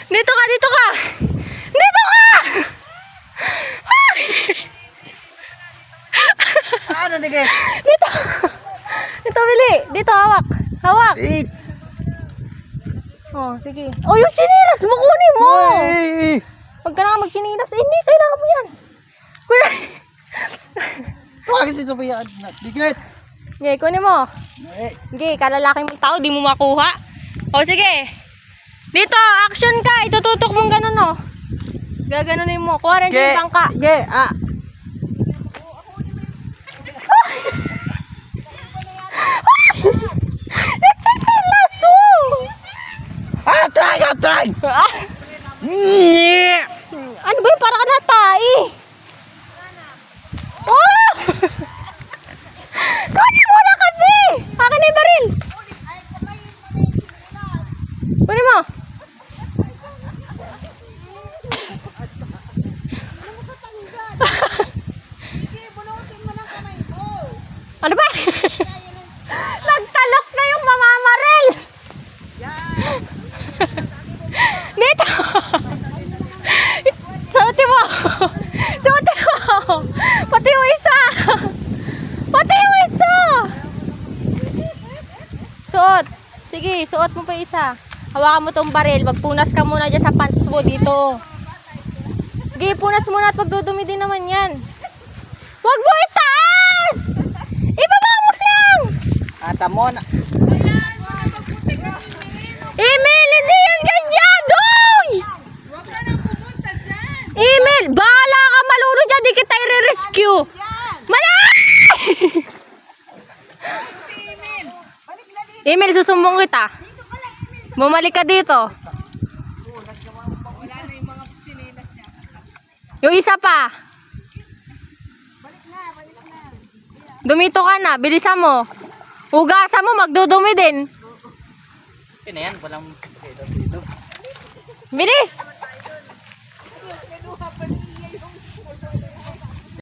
Dito ka, dito ka! Dito ka! Ano digit? Dito! Dito, Bili! Dito, hawak! Hawak! Eat! Oh, sige. Oh, yung chinilas mo, kunin mo! Uy! Huwag ka na magchinilas. Eh, hindi, kailangan mo yan. Kunin. Bakit si Sophia? Digit! Sige, kunin mo. Eh, Sige, kalalaki mong tao, di mo makuha. O, sige. Dito, action ka. Itututok mong ganun, oh. Gaganunin mo. Kuha rin yung bangka. Sige, Yung chinilas mo! try! Ah, ano ba yun? Para ka natai. Oh! Kunin mo na kasi! Akin na yung baril. Kunin mo. Ano ba? Nagtalok na yung mamamaril. Dito. Suotin mo. Suotin mo. Pati yung isa. Pati yung isa. Suot. Sige, suot mo pa isa. Hawakan mo tong baril. Magpunas ka muna dyan sa pants mo dito. Sige, punas muna at pagdudumi din naman yan. Huwag mo itaas! Ibaba mo lang! Ata mo na. Emil, hindi yan ganyan! Doy! Emil, bahala ka maluno dyan. Di kita i-rescue. Malay! Emil, susumbong kita. Bumalik ka dito. Yung isa pa. Dumito ka na. Bilisan mo. Hugasan mo. Magdudumi din. Yan, walang... Bilis!